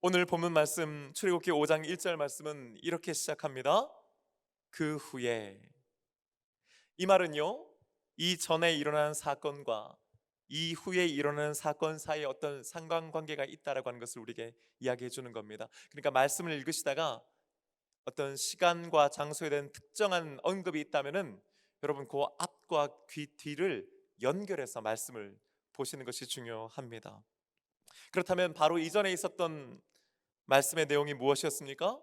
오늘 본문 말씀 출애굽기 5장 1절 말씀은 이렇게 시작합니다. 그 후에. 이 말은요, 이 전에 일어난 사건과 이 후에 일어나는 사건 사이에 어떤 상관관계가 있다라고 하는 것을 우리에게 이야기해 주는 겁니다. 그러니까 말씀을 읽으시다가 어떤 시간과 장소에 대한 특정한 언급이 있다면은 여러분 그 앞과 귀 뒤를 연결해서 말씀을 보시는 것이 중요합니다. 그렇다면 바로 이전에 있었던 말씀의 내용이 무엇이었습니까?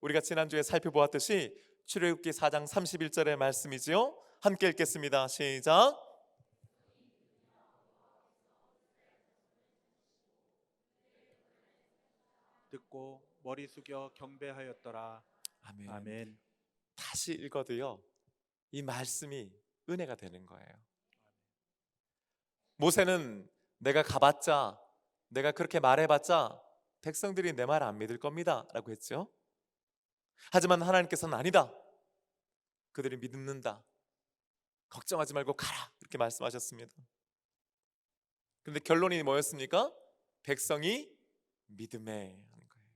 우리가 지난주에 살펴보았듯이 출애굽기 4장 31절의 말씀이지요. 함께 읽겠습니다. 시작. 듣고 머리 숙여 경배하였더라. 아멘. 아멘. 다시 읽어도요, 이 말씀이 은혜가 되는 거예요. 모세는 내가 가봤자, 내가 그렇게 말해봤자 백성들이 내 말 안 믿을 겁니다 라고 했죠. 하지만 하나님께서는 아니다, 그들이 믿는다, 걱정하지 말고 가라, 이렇게 말씀하셨습니다. 그런데 결론이 뭐였습니까? 백성이 믿음에 하는 거예요.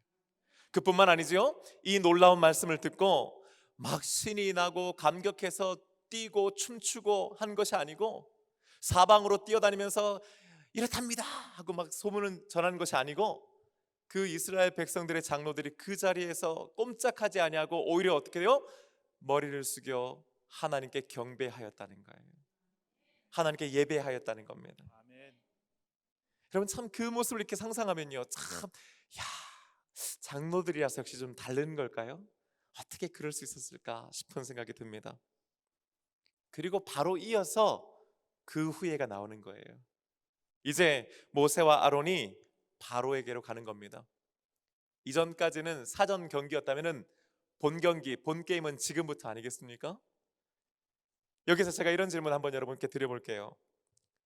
그뿐만 아니죠. 이 놀라운 말씀을 듣고 막 신이 나고 감격해서 뛰고 춤추고 한 것이 아니고, 사방으로 뛰어다니면서 이렇답니다 하고 막 소문을 전하는 것이 아니고, 그 이스라엘 백성들의 장로들이 그 자리에서 꼼짝하지 아니하고 오히려 어떻게 해요? 머리를 숙여 하나님께 경배하였다는 거예요. 하나님께 예배하였다는 겁니다. 아멘. 여러분 참 그 모습을 이렇게 상상하면요, 참, 야, 장로들이라서 역시 좀 다른 걸까요? 어떻게 그럴 수 있었을까 싶은 생각이 듭니다. 그리고 바로 이어서 그 후예가 나오는 거예요. 이제 모세와 아론이 바로에게로 가는 겁니다. 이전까지는 사전 경기였다면은 본 경기, 본 게임은 지금부터 아니겠습니까? 여기서 제가 이런 질문 한번 여러분께 드려볼게요.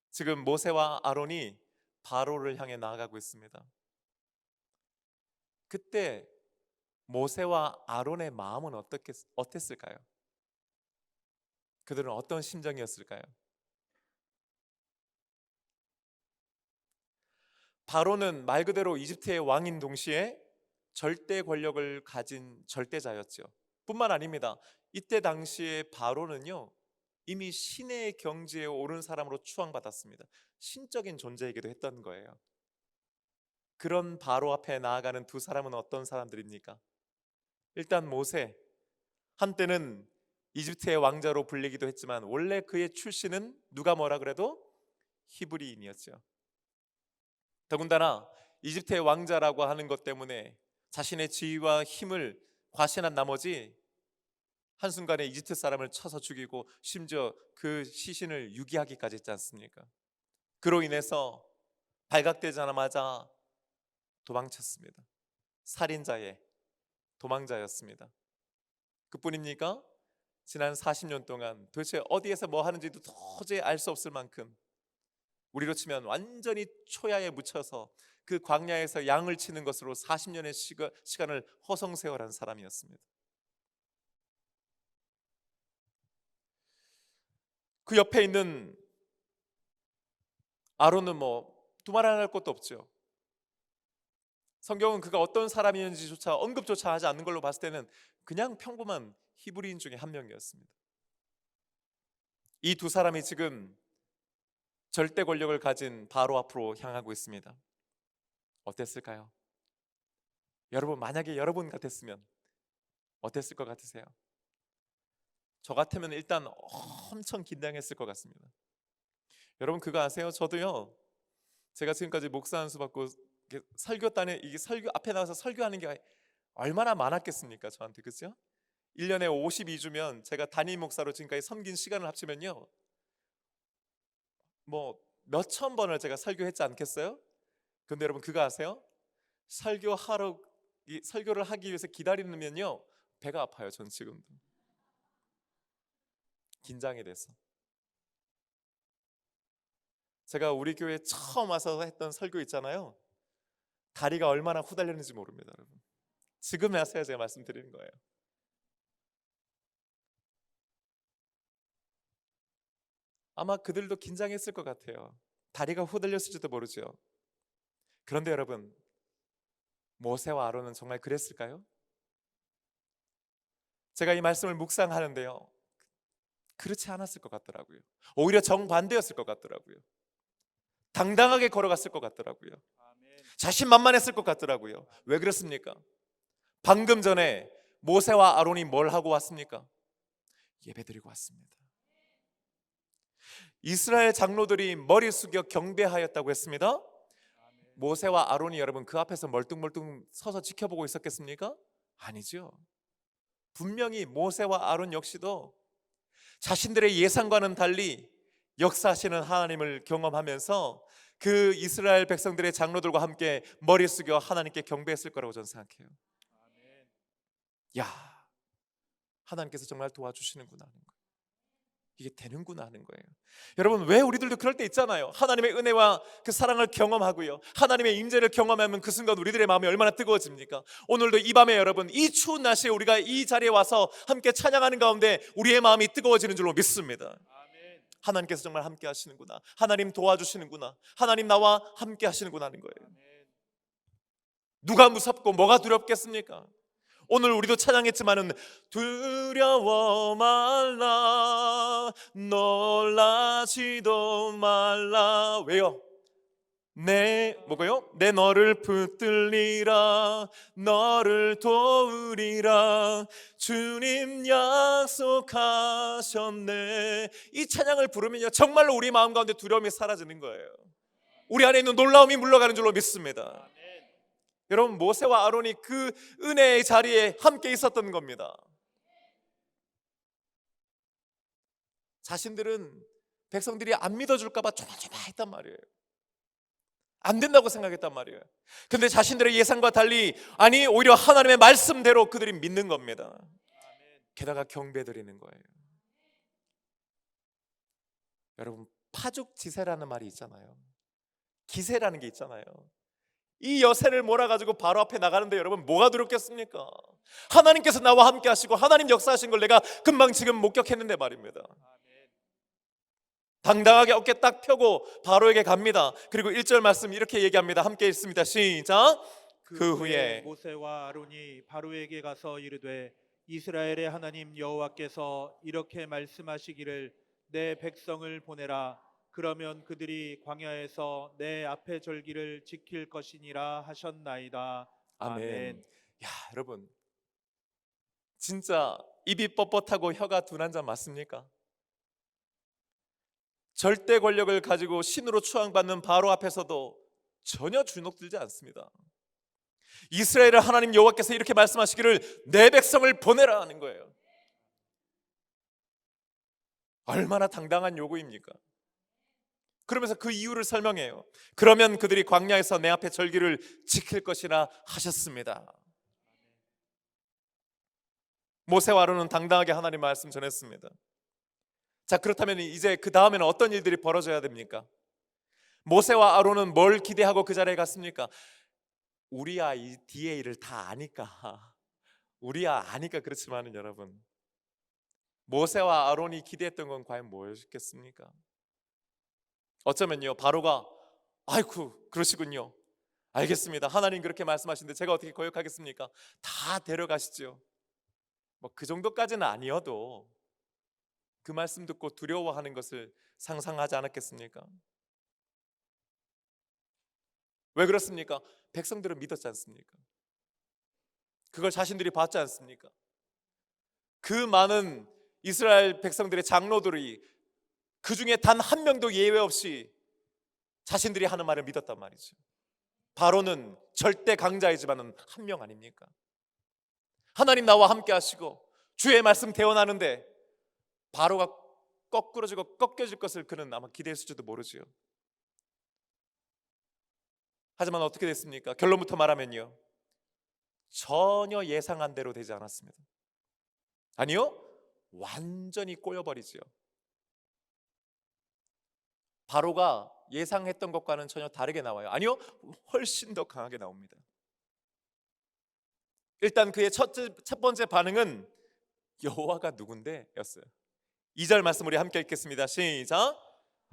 지금 모세와 아론이 바로를 향해 나아가고 있습니다. 그때 모세와 아론의 마음은 어땠을까요? 그들은 어떤 심정이었을까요? 바로는 말 그대로 이집트의 왕인 동시에 절대 권력을 가진 절대자였죠. 뿐만 아닙니다. 이때 당시에 바로는요, 이미 신의 경지에 오른 사람으로 추앙받았습니다. 신적인 존재이기도 했던 거예요. 그런 바로 앞에 나아가는 두 사람은 어떤 사람들입니까? 일단 모세, 한때는 이집트의 왕자로 불리기도 했지만 원래 그의 출신은 누가 뭐라 그래도 히브리인이었죠. 더군다나 이집트의 왕자라고 하는 것 때문에 자신의 지위와 힘을 과신한 나머지 한순간에 이집트 사람을 쳐서 죽이고 심지어 그 시신을 유기하기까지 했지 않습니까? 그로 인해서 발각되자마자 도망쳤습니다. 살인자의 도망자였습니다. 그뿐입니까? 지난 40년 동안 도대체 어디에서 뭐 하는지도 도저히 알 수 없을 만큼, 우리로 치면 완전히 초야에 묻혀서 그 광야에서 양을 치는 것으로 40년의 시간을 허송세월한 사람이었습니다. 그 옆에 있는 아론은 뭐 두말할 안 것도 없죠. 성경은 그가 어떤 사람이었는지조차 언급조차 하지 않는 걸로 봤을 때는 그냥 평범한 히브리인 중에 한 명이었습니다. 이 두 사람이 지금 절대 권력을 가진 바로 앞으로 향하고 있습니다. 어땠을까요? 여러분, 만약에 여러분 같았으면 어땠을 것 같으세요? 저 같으면 일단 엄청 긴장했을 것 같습니다. 여러분 그거 아세요? 저도요, 제가 지금까지 목사 한 수 받고 설교단에 이게 설교 앞에 나와서 설교하는 게 얼마나 많았겠습니까? 저한테, 그죠? 1년에 52주면 제가 담임 목사로 지금까지 섬긴 시간을 합치면요, 뭐 몇천 번을 제가 설교했지 않겠어요? 근데 여러분 그거 아세요? 설교를 하기 위해서 기다리면요, 배가 아파요. 전 지금도 긴장이 돼서. 제가 우리 교회 처음 와서 했던 설교 있잖아요, 다리가 얼마나 후달렸는지 모릅니다. 여러분 지금 와서야 제가 말씀드리는 거예요. 아마 그들도 긴장했을 것 같아요. 다리가 후달렸을지도 모르죠. 그런데 여러분, 모세와 아론은 정말 그랬을까요? 제가 이 말씀을 묵상하는데요, 그렇지 않았을 것 같더라고요. 오히려 정반대였을 것 같더라고요. 당당하게 걸어갔을 것 같더라고요. 아멘. 자신만만했을 것 같더라고요. 왜 그렇습니까? 방금 전에 모세와 아론이 뭘 하고 왔습니까? 예배드리고 왔습니다. 이스라엘 장로들이 머리 숙여 경배하였다고 했습니다. 아멘. 모세와 아론이 여러분 그 앞에서 멀뚱멀뚱 서서 지켜보고 있었겠습니까? 아니죠. 분명히 모세와 아론 역시도 자신들의 예상과는 달리 역사하시는 하나님을 경험하면서 그 이스라엘 백성들의 장로들과 함께 머리 숙여 하나님께 경배했을 거라고 저는 생각해요. 아멘. 야, 하나님께서 정말 도와주시는구나 하는 거예요. 이게 되는구나 하는 거예요. 여러분, 왜 우리들도 그럴 때 있잖아요. 하나님의 은혜와 그 사랑을 경험하고요, 하나님의 임재를 경험하면 그 순간 우리들의 마음이 얼마나 뜨거워집니까? 오늘도 이 밤에 여러분, 이 추운 날씨에 우리가 이 자리에 와서 함께 찬양하는 가운데 우리의 마음이 뜨거워지는 줄로 믿습니다. 아멘. 하나님께서 정말 함께 하시는구나, 하나님 도와주시는구나, 하나님 나와 함께 하시는구나 하는 거예요. 아멘. 누가 무섭고 뭐가 두렵겠습니까? 오늘 우리도 찬양했지만은 두려워 말라, 놀라지도 말라. 왜요? 뭐고요? 내 너를 붙들리라, 너를 도우리라, 주님 약속하셨네. 이 찬양을 부르면요, 정말로 우리 마음 가운데 두려움이 사라지는 거예요. 우리 안에 있는 놀라움이 물러가는 줄로 믿습니다. 아멘. 여러분, 모세와 아론이 그 은혜의 자리에 함께 있었던 겁니다. 자신들은 백성들이 안 믿어줄까 봐 조마조마했단 말이에요. 안 된다고 생각했단 말이에요. 근데 자신들의 예상과 달리, 아니 오히려 하나님의 말씀대로 그들이 믿는 겁니다. 아멘. 게다가 경배드리는 거예요. 여러분, 파죽지세라는 말이 있잖아요. 기세라는 게 있잖아요. 이 여세를 몰아가지고 바로 앞에 나가는데 여러분, 뭐가 두렵겠습니까? 하나님께서 나와 함께 하시고 하나님 역사하신 걸 내가 금방 지금 목격했는데 말입니다. 아멘. 당당하게 어깨 딱 펴고 바로에게 갑니다. 그리고 1절 말씀 이렇게 얘기합니다. 함께 읽습니다. 시작. 그 후에 모세와 아론이 바로에게 가서 이르되 이스라엘의 하나님 여호와께서 이렇게 말씀하시기를 내 백성을 보내라. 그러면 그들이 광야에서 내 앞에 절기를 지킬 것이니라 하셨나이다. 아멘. 야, 여러분, 진짜 입이 뻣뻣하고 혀가 둔한 자 맞습니까? 절대 권력을 가지고 신으로 추앙받는 바로 앞에서도 전혀 주눅들지 않습니다. 이스라엘의 하나님 여호와께서 이렇게 말씀하시기를 내 백성을 보내라 하는 거예요. 얼마나 당당한 요구입니까? 그러면서 그 이유를 설명해요. 그러면 그들이 광야에서 내 앞에 절기를 지킬 것이라 하셨습니다. 모세와 아론은 당당하게 하나님 말씀 전했습니다. 자, 그렇다면 이제 그 다음에는 어떤 일들이 벌어져야 됩니까? 모세와 아론은 뭘 기대하고 그 자리에 갔습니까? 우리야 이 뒤에 일을 다 아니까, 우리야 아니까. 그렇지만은 여러분, 모세와 아론이 기대했던 건 과연 무엇이겠습니까? 어쩌면요, 바로가 아이쿠 그러시군요, 알겠습니다, 하나님 그렇게 말씀하시는데 제가 어떻게 거역하겠습니까? 다 데려가시죠. 뭐 그 정도까지는 아니어도 그 말씀 듣고 두려워하는 것을 상상하지 않았겠습니까? 왜 그렇습니까? 백성들은 믿었지 않습니까? 그걸 자신들이 봤지 않습니까? 그 많은 이스라엘 백성들의 장로들이 그 중에 단 한 명도 예외 없이 자신들이 하는 말을 믿었단 말이죠. 바로는 절대 강자이지만은 한 명 아닙니까? 하나님 나와 함께 하시고 주의 말씀 대언하는데 바로가 거꾸러지고 꺾여질 것을 그는 아마 기대했을지도 모르지요. 하지만 어떻게 됐습니까? 결론부터 말하면요, 전혀 예상한 대로 되지 않았습니다. 아니요, 완전히 꼬여버리지요. 바로가 예상했던 것과는 전혀 다르게 나와요. 아니요, 훨씬 더 강하게 나옵니다. 일단 그의 첫 번째 반응은 여호와가 누군데 였어요. 2절 말씀 우리 함께 읽겠습니다. 시작.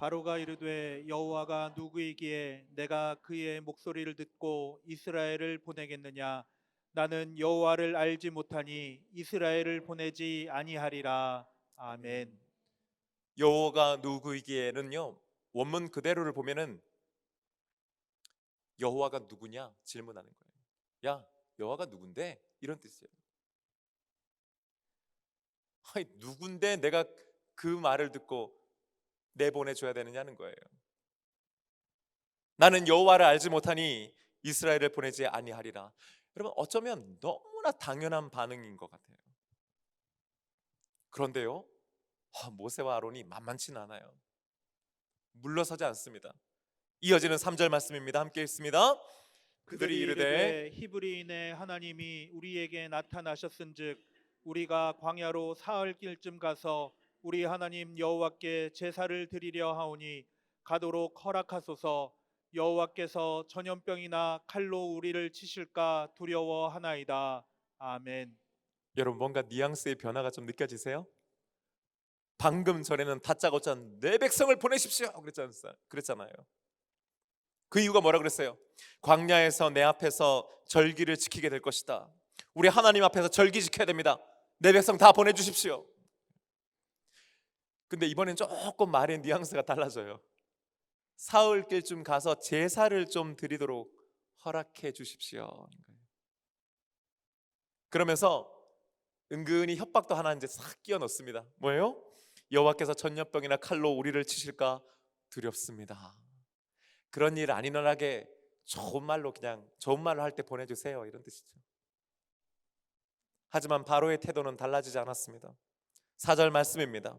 바로가 이르되 여호와가 누구이기에 내가 그의 목소리를 듣고 이스라엘을 보내겠느냐? 나는 여호와를 알지 못하니 이스라엘을 보내지 아니하리라. 아멘. 여호와가 누구이기에는요, 원문 그대로를 보면은 여호와가 누구냐 질문하는 거예요. 야, 여호와가 누군데? 이런 뜻이에요. 아니, 누군데 내가 그 말을 듣고 내보내줘야 되느냐는 거예요. 나는 여호와를 알지 못하니 이스라엘을 보내지 아니하리라. 여러분, 어쩌면 너무나 당연한 반응인 것 같아요. 그런데요, 모세와 아론이 만만치는 않아요. 물러서지 않습니다. 이어지는 3절 말씀입니다. 함께 읽습니다. 그들이 이르되 히브리인의 하나님이 우리에게 나타나셨은즉 우리가 광야로 사흘 길쯤 가서 우리 하나님 여호와께 제사를 드리려 하오니 가도록 허락하소서. 여호와께서 전염병이나 칼로 우리를 치실까 두려워하나이다. 아멘. 여러분, 뭔가 뉘앙스의 변화가 좀 느껴지세요? 방금 전에는 다짜고짜 내 백성을 보내십시오 그랬잖아요. 그 이유가 뭐라 그랬어요? 광야에서 내 앞에서 절기를 지키게 될 것이다. 우리 하나님 앞에서 절기 지켜야 됩니다. 내 백성 다 보내주십시오. 근데 이번엔 조금 말의 뉘앙스가 달라져요. 사흘길쯤 가서 제사를 좀 드리도록 허락해 주십시오. 그러면서 은근히 협박도 하나 이제 싹 끼워 넣습니다. 뭐예요? 여호와께서 전염병이나 칼로 우리를 치실까 두렵습니다. 그런 일 안 일어나게 좋은 말로 할 때 보내주세요, 이런 뜻이죠. 하지만 바로의 태도는 달라지지 않았습니다. 4절 말씀입니다.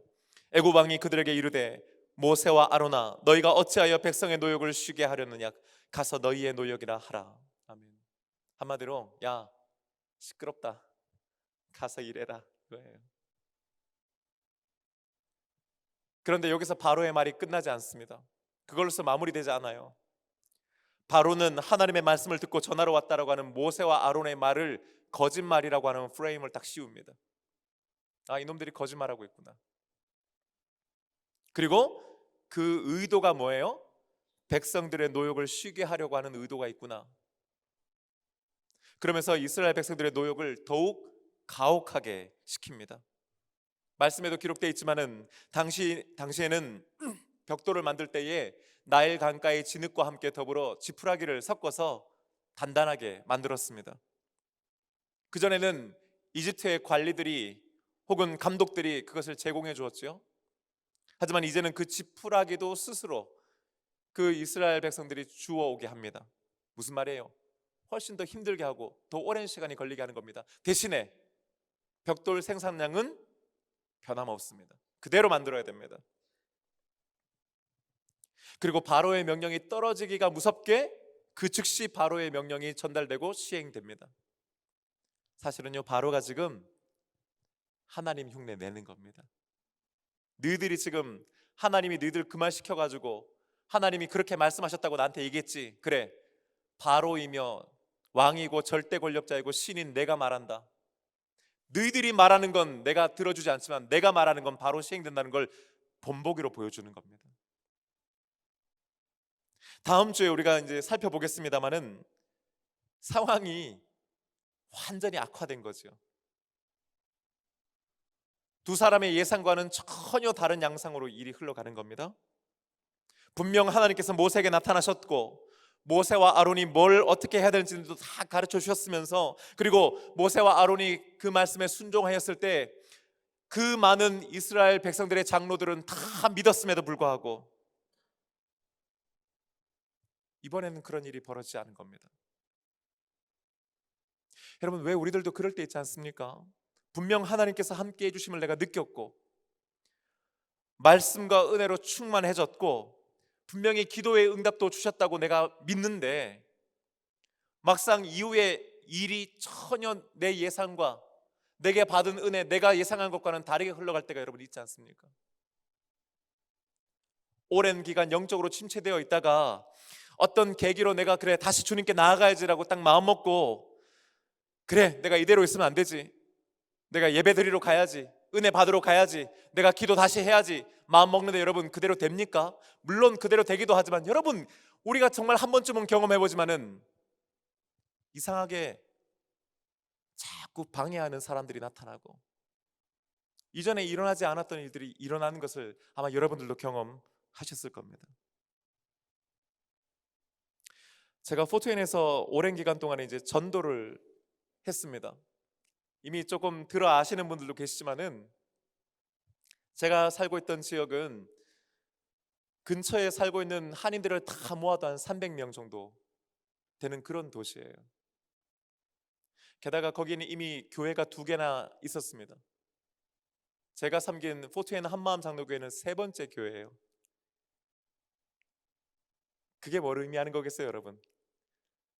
애굽 왕이 그들에게 이르되 모세와 아론아, 너희가 어찌하여 백성의 노역을 쉬게 하려느냐? 가서 너희의 노역이라 하라. 아멘. 한마디로, 야, 시끄럽다, 가서 일해라, 이거예요. 그런데 여기서 바로의 말이 끝나지 않습니다. 그걸로서 마무리되지 않아요. 바로는 하나님의 말씀을 듣고 전하러 왔다라고 하는 모세와 아론의 말을 거짓말이라고 하는 프레임을 딱 씌웁니다. 아, 이놈들이 거짓말하고 있구나. 그리고 그 의도가 뭐예요? 백성들의 노역을 쉬게 하려고 하는 의도가 있구나. 그러면서 이스라엘 백성들의 노역을 더욱 가혹하게 시킵니다. 말씀에도 기록되어 있지만은 당시에는 벽돌을 만들 때에 나일 강가의 진흙과 함께 더불어 지푸라기를 섞어서 단단하게 만들었습니다. 그전에는 이집트의 관리들이 혹은 감독들이 그것을 제공해 주었죠. 하지만 이제는 그 지푸라기도 스스로 그 이스라엘 백성들이 주워오게 합니다. 무슨 말이에요? 훨씬 더 힘들게 하고 더 오랜 시간이 걸리게 하는 겁니다. 대신에 벽돌 생산량은 변함없습니다. 그대로 만들어야 됩니다. 그리고 바로의 명령이 떨어지기가 무섭게 그 즉시 바로의 명령이 전달되고 시행됩니다. 사실은요, 바로가 지금 하나님 흉내 내는 겁니다. 너희들이 지금 하나님이 너희들 그 말 시켜가지고 하나님이 그렇게 말씀하셨다고 나한테 얘기했지. 그래, 바로이며 왕이고 절대 권력자이고 신인 내가 말한다. 너희들이 말하는 건 내가 들어주지 않지만 내가 말하는 건 바로 시행된다는 걸 본보기로 보여주는 겁니다. 다음 주에 우리가 이제 살펴보겠습니다만은 상황이 완전히 악화된 거죠. 두 사람의 예상과는 전혀 다른 양상으로 일이 흘러가는 겁니다. 분명 하나님께서 모세에게 나타나셨고 모세와 아론이 뭘 어떻게 해야 되는지도 다 가르쳐 주셨으면서, 그리고 모세와 아론이 그 말씀에 순종하였을 때 그 많은 이스라엘 백성들의 장로들은 다 믿었음에도 불구하고 이번에는 그런 일이 벌어지지 않은 겁니다. 여러분, 왜 우리들도 그럴 때 있지 않습니까? 분명 하나님께서 함께 해주심을 내가 느꼈고 말씀과 은혜로 충만해졌고 분명히 기도의 응답도 주셨다고 내가 믿는데 막상 이후에 일이 전혀 내 예상과 내게 받은 은혜, 내가 예상한 것과는 다르게 흘러갈 때가 여러분 있지 않습니까? 오랜 기간 영적으로 침체되어 있다가 어떤 계기로 내가 그래 다시 주님께 나아가야지라고 딱 마음 먹고 그래 내가 이대로 있으면 안 되지, 내가 예배 드리러 가야지, 은혜 받으러 가야지, 내가 기도 다시 해야지 마음 먹는데 여러분 그대로 됩니까? 물론 그대로 되기도 하지만 여러분 우리가 정말 한 번쯤은 경험해보지만은 이상하게 자꾸 방해하는 사람들이 나타나고 이전에 일어나지 않았던 일들이 일어나는 것을 아마 여러분들도 경험하셨을 겁니다. 제가 포트윈에서 오랜 기간 동안에 이제 전도를 했습니다. 이미 조금 들어 아시는 분들도 계시지만은 제가 살고 있던 지역은 근처에 살고 있는 한인들을 다 모아도 한 300명 정도 되는 그런 도시예요. 게다가 거기는 이미 교회가 2개나 있었습니다. 제가 섬긴 포트윈 한마음 장로교회는 3번째 교회예요. 그게 뭘 의미하는 거겠어요, 여러분?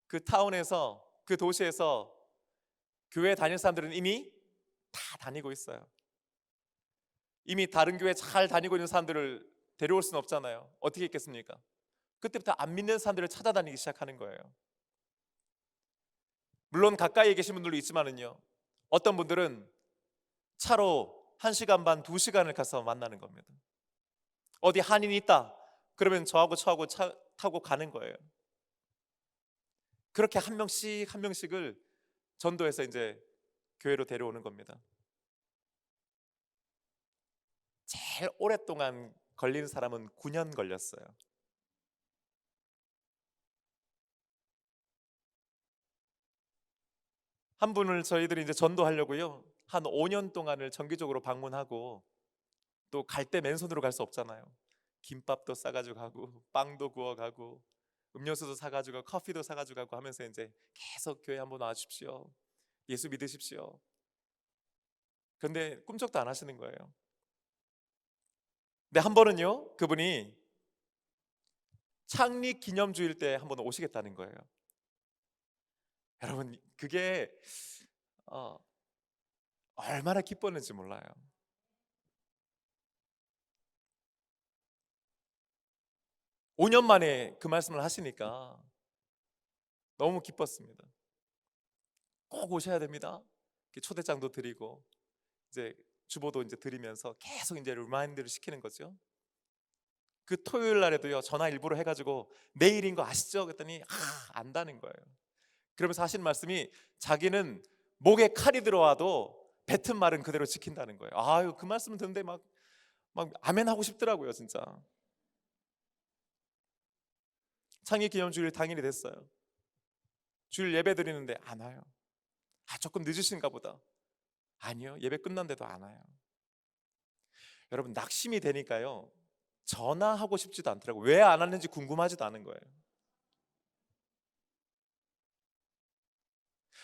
그 타운에서, 그 도시에서 교회 다닐 사람들은 이미 다 다니고 있어요. 이미 다른 교회 잘 다니고 있는 사람들을 데려올 수는 없잖아요. 어떻게 있겠습니까? 그때부터 안 믿는 사람들을 찾아다니기 시작하는 거예요. 물론 가까이에 계신 분들도 있지만은요, 어떤 분들은 차로 1시간 반, 2시간을 가서 만나는 겁니다. 어디 한인이 있다 그러면 저하고 차 타고 가는 거예요. 그렇게 한 명씩 한 명씩을 전도해서 이제 교회로 데려오는 겁니다. 제일 오랫동안 걸린 사람은 9년 걸렸어요. 한 분을 저희들이 이제 전도하려고요, 한 5년 동안을 정기적으로 방문하고, 또 갈 때 맨손으로 갈 수 없잖아요. 김밥도 싸가지고 가고 빵도 구워 가고 음료수도 사가지고 커피도 사가지고 가고 하면서 이제 계속 교회 한번 와주십시오, 예수 믿으십시오. 그런데 꿈쩍도 안 하시는 거예요. 근데 한 번은요, 그분이 창립 기념주일 때 한번 오시겠다는 거예요. 여러분 그게 얼마나 기뻤는지 몰라요. 오 년 만에 그 말씀을 하시니까 너무 기뻤습니다. 꼭 오셔야 됩니다. 이렇게 초대장도 드리고 이제 주보도 이제 드리면서 계속 이제 리마인드를 시키는 거죠. 그 토요일 날에도요, 전화 일부러 해가지고 내일인 거 아시죠? 그랬더니 안다는 거예요. 그러면서 하시는 말씀이 자기는 목에 칼이 들어와도 뱉은 말은 그대로 지킨다는 거예요. 아유, 그 말씀 듣는데 막 아멘 하고 싶더라고요, 진짜. 창립기념주일 당일이 됐어요. 주일 예배 드리는데 안 와요. 조금 늦으신가 보다. 아니요, 예배 끝났는데도 안 와요. 여러분 낙심이 되니까요, 전화하고 싶지도 않더라고요. 왜 안 왔는지 궁금하지도 않은 거예요.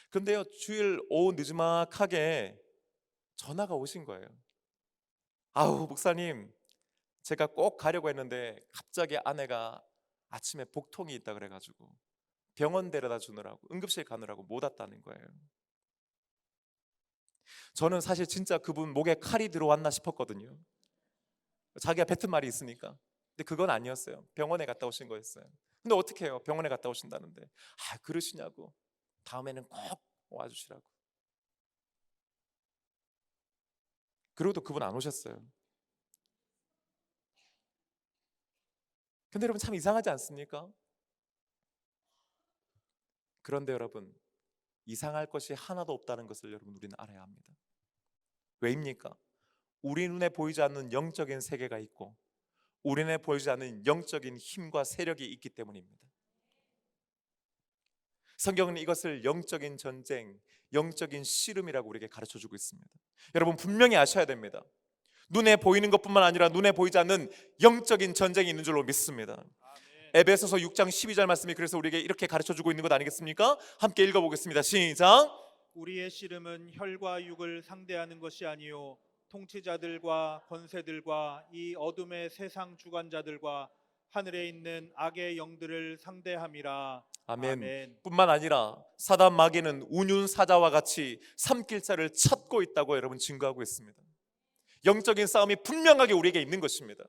근데요, 주일 오후 늦지막하게 전화가 오신 거예요. 아우 목사님, 제가 꼭 가려고 했는데 갑자기 아내가 아침에 복통이 있다 그래가지고 병원 데려다 주느라고, 응급실 가느라고 못 왔다는 거예요. 저는 사실 진짜 그분 목에 칼이 들어왔나 싶었거든요. 자기가 뱉은 말이 있으니까. 근데 그건 아니었어요. 병원에 갔다 오신 거였어요. 근데 어떻게 해요? 병원에 갔다 오신다는데 그러시냐고, 다음에는 꼭 와주시라고. 그러고도 그분 안 오셨어요. 근데 여러분 참 이상하지 않습니까? 그런데 여러분, 이상할 것이 하나도 없다는 것을 여러분 우리는 알아야 합니다. 왜입니까? 우리 눈에 보이지 않는 영적인 세계가 있고 우리 눈에 보이지 않는 영적인 힘과 세력이 있기 때문입니다. 성경은 이것을 영적인 전쟁, 영적인 씨름이라고 우리에게 가르쳐주고 있습니다. 여러분 분명히 아셔야 됩니다. 눈에 보이는 것뿐만 아니라 눈에 보이지 않는 영적인 전쟁이 있는 줄로 믿습니다. 아멘. 에베소서 6장 12절 말씀이 그래서 우리에게 이렇게 가르쳐주고 있는 것 아니겠습니까? 함께 읽어보겠습니다. 시작. 우리의 씨름은 혈과 육을 상대하는 것이 아니요 통치자들과 권세들과 이 어둠의 세상 주관자들과 하늘에 있는 악의 영들을 상대함이라. 아멘. 아멘. 뿐만 아니라 사단 마귀는 운윤사자와 같이 삼킬자를 찾고 있다고 여러분 증거하고 있습니다. 영적인 싸움이 분명하게 우리에게 있는 것입니다.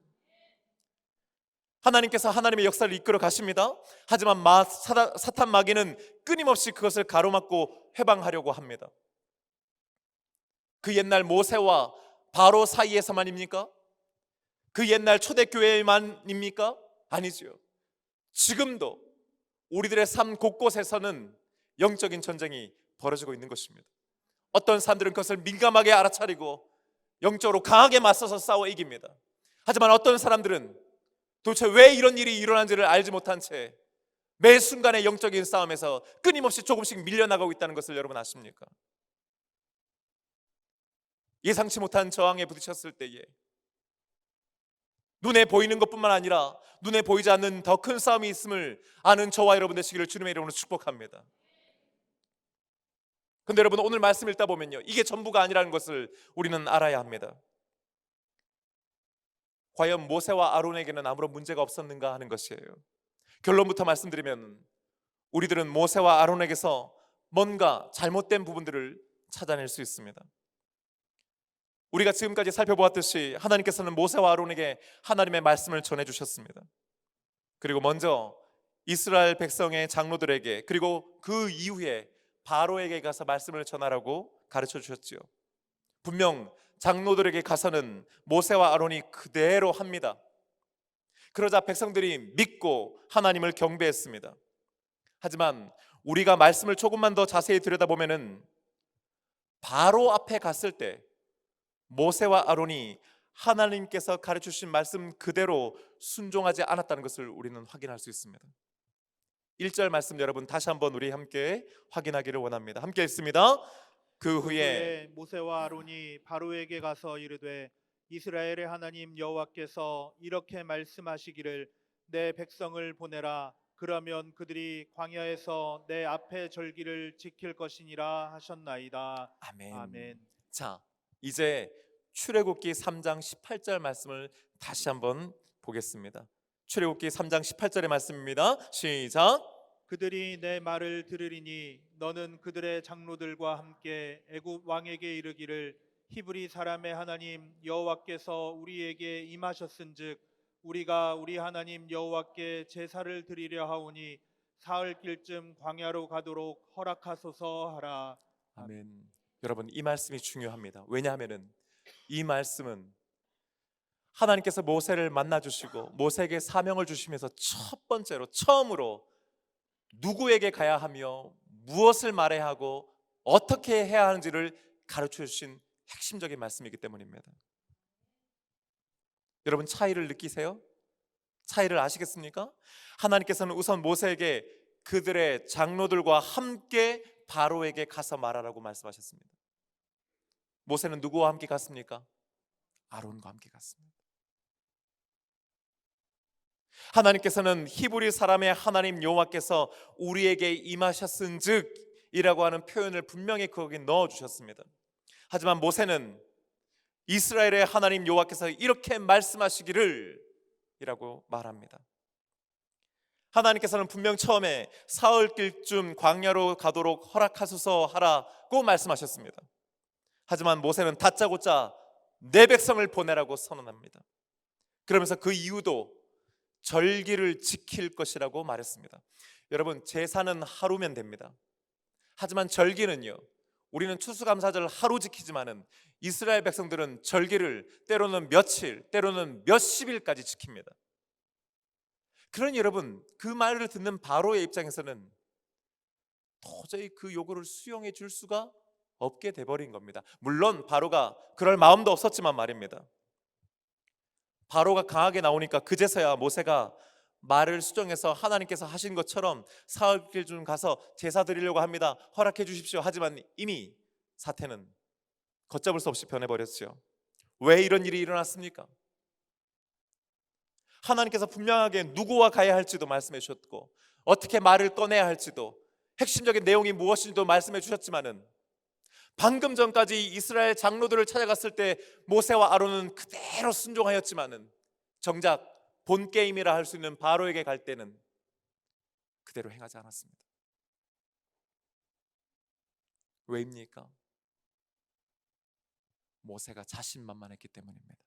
하나님께서 하나님의 역사를 이끌어 가십니다. 하지만 사탄 마귀는 끊임없이 그것을 가로막고 해방하려고 합니다. 그 옛날 모세와 바로 사이에서만입니까? 그 옛날 초대교회만입니까? 아니지요. 지금도 우리들의 삶 곳곳에서는 영적인 전쟁이 벌어지고 있는 것입니다. 어떤 사람들은 그것을 민감하게 알아차리고 영적으로 강하게 맞서서 싸워 이깁니다. 하지만 어떤 사람들은 도대체 왜 이런 일이 일어난지를 알지 못한 채 매 순간의 영적인 싸움에서 끊임없이 조금씩 밀려나가고 있다는 것을 여러분 아십니까? 예상치 못한 저항에 부딪혔을 때에 눈에 보이는 것뿐만 아니라 눈에 보이지 않는 더 큰 싸움이 있음을 아는 저와 여러분 되시기를 주님의 이름으로 축복합니다. 근데 여러분, 오늘 말씀 읽다 보면요, 이게 전부가 아니라는 것을 우리는 알아야 합니다. 과연 모세와 아론에게는 아무런 문제가 없었는가 하는 것이에요. 결론부터 말씀드리면 우리들은 모세와 아론에게서 뭔가 잘못된 부분들을 찾아낼 수 있습니다. 우리가 지금까지 살펴보았듯이 하나님께서는 모세와 아론에게 하나님의 말씀을 전해주셨습니다. 그리고 먼저 이스라엘 백성의 장로들에게, 그리고 그 이후에 바로에게 가서 말씀을 전하라고 가르쳐 주셨지요. 분명 장로들에게 가서는 모세와 아론이 그대로 합니다. 그러자 백성들이 믿고 하나님을 경배했습니다. 하지만 우리가 말씀을 조금만 더 자세히 들여다보면은 바로 앞에 갔을 때 모세와 아론이 하나님께서 가르쳐주신 말씀 그대로 순종하지 않았다는 것을 우리는 확인할 수 있습니다. 1절 말씀 여러분 다시 한번 우리 함께 확인하기를 원합니다. 함께 읽습니다. 그 후에 모세와 아론이 바로에게 가서 이르되 이스라엘의 하나님 여호와께서 이렇게 말씀하시기를 내 백성을 보내라. 그러면 그들이 광야에서 내 앞에 절기를 지킬 것이니라 하셨나이다. 아멘. 아멘. 자, 이제 출애굽기 3장 18절 말씀을 다시 한번 보겠습니다. 출애굽기 3장 18절의 말씀입니다. 시작. 그들이 내 말을 들으리니 너는 그들의 장로들과 함께 애굽 왕에게 이르기를 히브리 사람의 하나님 여호와께서 우리에게 임하셨은즉 우리가 우리 하나님 여호와께 제사를 드리려 하오니 사흘길쯤 광야로 가도록 허락하소서 하라. 아멘. 여러분, 이 말씀이 중요합니다. 왜냐하면은 이 말씀은 하나님께서 모세를 만나 주시고 모세에게 사명을 주시면서 첫 번째로 처음으로 누구에게 가야 하며 무엇을 말해야 하고 어떻게 해야 하는지를 가르쳐 주신 핵심적인 말씀이기 때문입니다. 여러분, 차이를 느끼세요? 차이를 아시겠습니까? 하나님께서는 우선 모세에게 그들의 장로들과 함께 바로에게 가서 말하라고 말씀하셨습니다. 모세는 누구와 함께 갔습니까? 아론과 함께 갔습니다. 하나님께서는 히브리 사람의 하나님 여호와께서 우리에게 임하셨은즉 이라고 하는 표현을 분명히 거기 넣어주셨습니다. 하지만 모세는 이스라엘의 하나님 여호와께서 이렇게 말씀하시기를 이라고 말합니다. 하나님께서는 분명 처음에 사흘길쯤 광야로 가도록 허락하소서 하라고 말씀하셨습니다. 하지만 모세는 다짜고짜 내 백성을 보내라고 선언합니다. 그러면서 그 이유도 절기를 지킬 것이라고 말했습니다. 여러분, 제사는 하루면 됩니다. 하지만 절기는요, 우리는 추수감사절 하루 지키지만은 이스라엘 백성들은 절기를 때로는 며칠, 때로는 몇십일까지 지킵니다. 그러니 여러분, 그 말을 듣는 바로의 입장에서는 도저히 그 요구를 수용해 줄 수가 없게 돼버린 겁니다. 물론 바로가 그럴 마음도 없었지만 말입니다. 바로가 강하게 나오니까 그제서야 모세가 말을 수정해서 하나님께서 하신 것처럼 사흘길 좀 가서 제사 드리려고 합니다. 허락해 주십시오. 하지만 이미 사태는 걷잡을 수 없이 변해버렸죠. 왜 이런 일이 일어났습니까? 하나님께서 분명하게 누구와 가야 할지도 말씀해 주셨고 어떻게 말을 꺼내야 할지도 핵심적인 내용이 무엇인지도 말씀해 주셨지만은 방금 전까지 이스라엘 장로들을 찾아갔을 때 모세와 아론은 그대로 순종하였지만은 정작 본 게임이라 할 수 있는 바로에게 갈 때는 그대로 행하지 않았습니다. 왜입니까? 모세가 자신만만했기 때문입니다.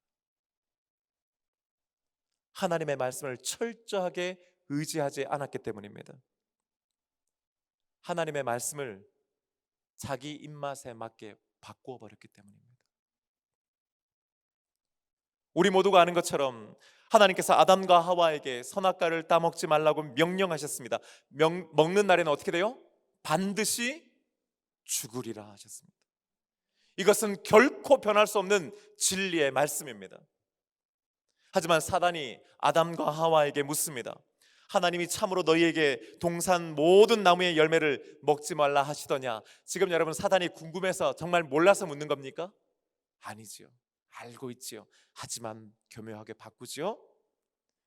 하나님의 말씀을 철저하게 의지하지 않았기 때문입니다. 하나님의 말씀을 자기 입맛에 맞게 바꾸어 버렸기 때문입니다. 우리 모두가 아는 것처럼 하나님께서 아담과 하와에게 선악과를 따먹지 말라고 명령하셨습니다. 먹는 날에는 어떻게 돼요? 반드시 죽으리라 하셨습니다. 이것은 결코 변할 수 없는 진리의 말씀입니다. 하지만 사단이 아담과 하와에게 묻습니다. 하나님이 참으로 너희에게 동산 모든 나무의 열매를 먹지 말라 하시더냐? 지금 여러분, 사단이 궁금해서 정말 몰라서 묻는 겁니까? 아니지요. 알고 있지요. 하지만 교묘하게 바꾸지요.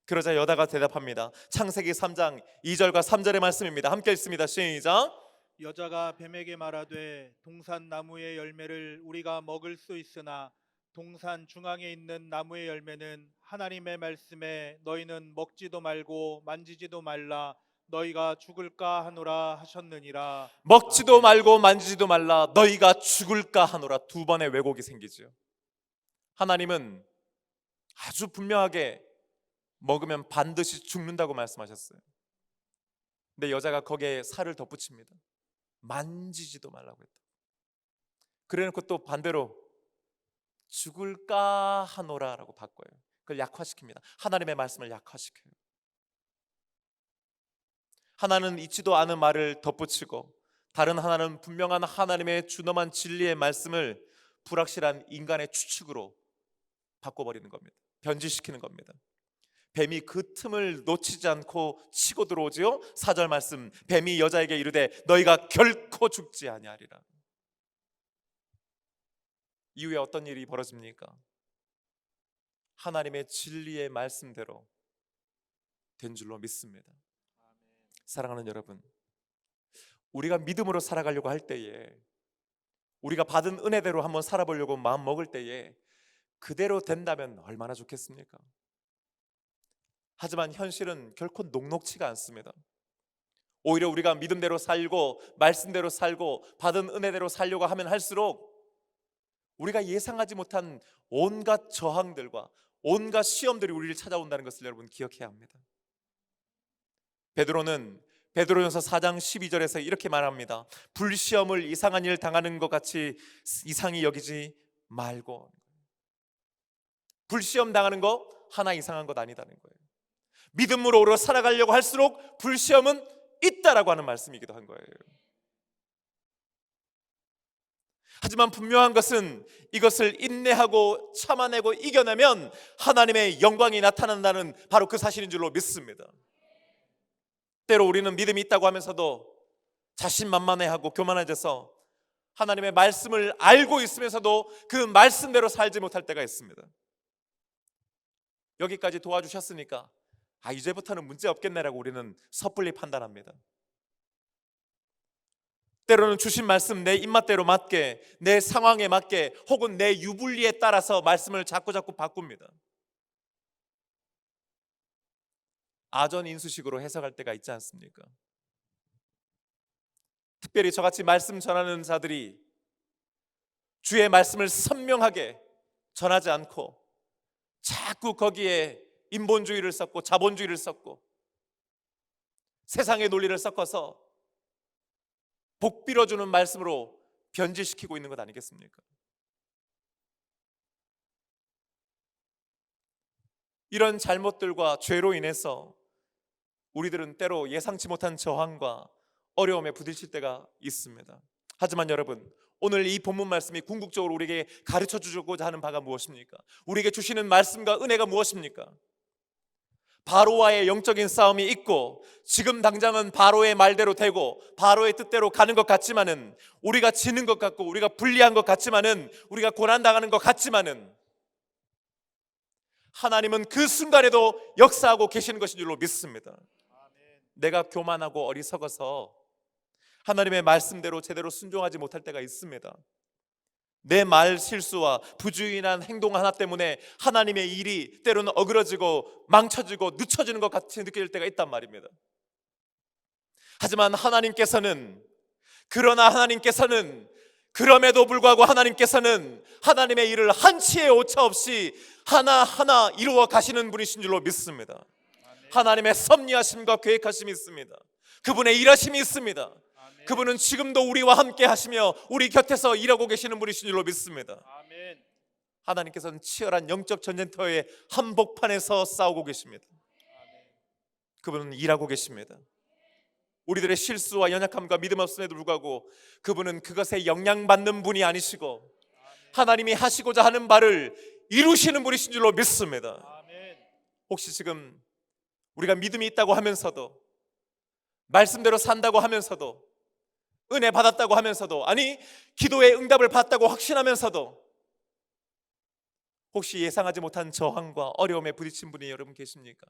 그러자 여다가 대답합니다. 창세기 3장 2절과 3절의 말씀입니다. 함께 읽습니다. 시작. 여자가 뱀에게 말하되 동산 나무의 열매를 우리가 먹을 수 있으나 동산 중앙에 있는 나무의 열매는 하나님의 말씀에 너희는 먹지도 말고 만지지도 말라 너희가 죽을까 하노라 하셨느니라. 먹지도 말고 만지지도 말라 너희가 죽을까 하노라. 두 번의 왜곡이 생기죠. 하나님은 아주 분명하게 먹으면 반드시 죽는다고 말씀하셨어요. 근데 여자가 거기에 살을 덧붙입니다. 만지지도 말라고 했다. 그래놓고 또 반대로 죽을까 하노라라고 바꿔요. 그걸 약화시킵니다. 하나님의 말씀을 약화시켜요. 하나는 있지도 않은 말을 덧붙이고 다른 하나는 분명한 하나님의 준엄한 진리의 말씀을 불확실한 인간의 추측으로 바꿔버리는 겁니다. 변질시키는 겁니다. 뱀이 그 틈을 놓치지 않고 치고 들어오지요. 4절 말씀, 뱀이 여자에게 이르되 너희가 결코 죽지 아니하리라. 이후에 어떤 일이 벌어집니까? 하나님의 진리의 말씀대로 된 줄로 믿습니다. 사랑하는 여러분, 우리가 믿음으로 살아가려고 할 때에, 우리가 받은 은혜대로 한번 살아보려고 마음 먹을 때에 그대로 된다면 얼마나 좋겠습니까? 하지만 현실은 결코 녹록치가 않습니다. 오히려 우리가 믿음대로 살고 말씀대로 살고 받은 은혜대로 살려고 하면 할수록 우리가 예상하지 못한 온갖 저항들과 온갖 시험들이 우리를 찾아온다는 것을 여러분 기억해야 합니다. 베드로전서 4장 12절에서 이렇게 말합니다. 불시험을 이상한 일 당하는 것 같이 이상히 여기지 말고. 불시험 당하는 거 하나 이상한 것 아니다는 거예요. 믿음으로 오래 살아가려고 할수록 불시험은 있다라고 하는 말씀이기도 한 거예요. 하지만 분명한 것은 이것을 인내하고 참아내고 이겨내면 하나님의 영광이 나타난다는 바로 그 사실인 줄로 믿습니다. 때로 우리는 믿음이 있다고 하면서도 자신만만해하고 교만해져서 하나님의 말씀을 알고 있으면서도 그 말씀대로 살지 못할 때가 있습니다. 여기까지 도와주셨으니까 이제부터는 문제 없겠네라고 우리는 섣불리 판단합니다. 때로는 주신 말씀 내 입맛대로 맞게, 내 상황에 맞게, 혹은 내 유불리에 따라서 말씀을 자꾸 바꿉니다. 아전인수식으로 해석할 때가 있지 않습니까? 특별히 저같이 말씀 전하는 자들이 주의 말씀을 선명하게 전하지 않고 자꾸 거기에 인본주의를 섞고 자본주의를 섞고 세상의 논리를 섞어서 복 빌어주는 말씀으로 변질시키고 있는 것 아니겠습니까? 이런 잘못들과 죄로 인해서 우리들은 때로 예상치 못한 저항과 어려움에 부딪힐 때가 있습니다. 하지만 여러분, 오늘 이 본문 말씀이 궁극적으로 우리에게 가르쳐 주고자 하는 바가 무엇입니까? 우리에게 주시는 말씀과 은혜가 무엇입니까? 바로와의 영적인 싸움이 있고 지금 당장은 바로의 말대로 되고 바로의 뜻대로 가는 것 같지만은, 우리가 지는 것 같고 우리가 불리한 것 같지만은, 우리가 고난당하는 것 같지만은 하나님은 그 순간에도 역사하고 계시는 것인 줄로 믿습니다. 내가 교만하고 어리석어서 하나님의 말씀대로 제대로 순종하지 못할 때가 있습니다. 내 말 실수와 부주의한 행동 하나 때문에 하나님의 일이 때로는 어그러지고 망쳐지고 늦춰지는 것 같이 느낄 때가 있단 말입니다. 하지만 그럼에도 불구하고 하나님께서는 하나님의 일을 한치의 오차 없이 하나하나 이루어 가시는 분이신 줄로 믿습니다. 하나님의 섭리하심과 계획하심이 있습니다. 그분의 일하심이 있습니다. 그분은 지금도 우리와 함께 하시며 우리 곁에서 일하고 계시는 분이신 줄로 믿습니다. 하나님께서는 치열한 영적 전쟁터의 한복판에서 싸우고 계십니다. 그분은 일하고 계십니다. 우리들의 실수와 연약함과 믿음 없음에도 불구하고 그분은 그것에 영향받는 분이 아니시고 하나님이 하시고자 하는 바를 이루시는 분이신 줄로 믿습니다. 혹시 지금 우리가 믿음이 있다고 하면서도, 말씀대로 산다고 하면서도, 은혜 받았다고 하면서도, 아니 기도의 응답을 받았다고 확신하면서도 혹시 예상하지 못한 저항과 어려움에 부딪힌 분이 여러분 계십니까?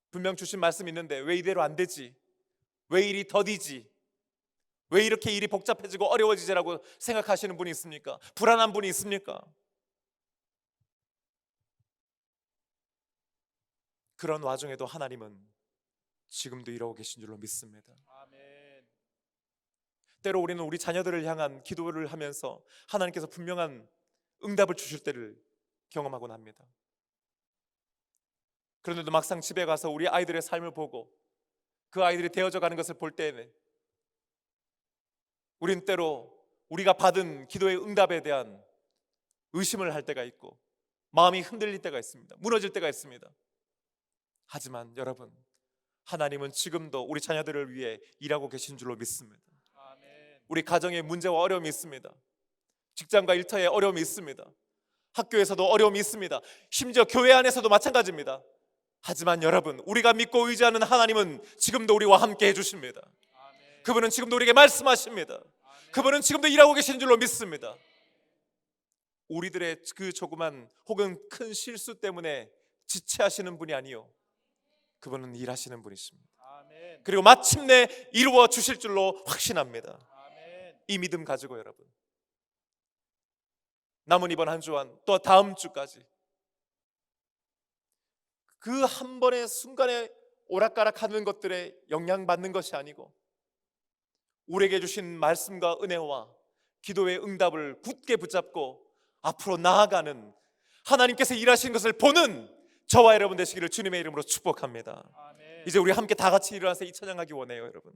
분명 주신 말씀이 있는데 왜 이대로 안 되지? 왜 일이 더디지? 왜 이렇게 일이 복잡해지고 어려워지지라고 생각하시는 분이 있습니까? 불안한 분이 있습니까? 그런 와중에도 하나님은 지금도 일하고 계신 줄로 믿습니다. 때로 우리는 우리 자녀들을 향한 기도를 하면서 하나님께서 분명한 응답을 주실 때를 경험하곤 합니다. 그런데도 막상 집에 가서 우리 아이들의 삶을 보고 그 아이들이 되어져 가는 것을 볼 때에는 우린 때로 우리가 받은 기도의 응답에 대한 의심을 할 때가 있고 마음이 흔들릴 때가 있습니다. 무너질 때가 있습니다. 하지만 여러분, 하나님은 지금도 우리 자녀들을 위해 일하고 계신 줄로 믿습니다. 우리 가정에 문제와 어려움이 있습니다. 직장과 일터에 어려움이 있습니다. 학교에서도 어려움이 있습니다. 심지어 교회 안에서도 마찬가지입니다. 하지만 여러분, 우리가 믿고 의지하는 하나님은 지금도 우리와 함께 해주십니다. 그분은 지금도 우리에게 말씀하십니다. 그분은 지금도 일하고 계신 줄로 믿습니다. 우리들의 그 조그만 혹은 큰 실수 때문에 지체하시는 분이 아니요, 그분은 일하시는 분이십니다. 그리고 마침내 이루어 주실 줄로 확신합니다. 이 믿음 가지고 여러분, 남은 이번 한 주간 또 다음 주까지 그 한 번의 순간에 오락가락하는 것들에 영향받는 것이 아니고 우리에게 주신 말씀과 은혜와 기도의 응답을 굳게 붙잡고 앞으로 나아가는, 하나님께서 일하시는 것을 보는 저와 여러분 되시기를 주님의 이름으로 축복합니다. 이제 우리 함께 다 같이 일어나서 이 찬양하기 원해요. 여러분,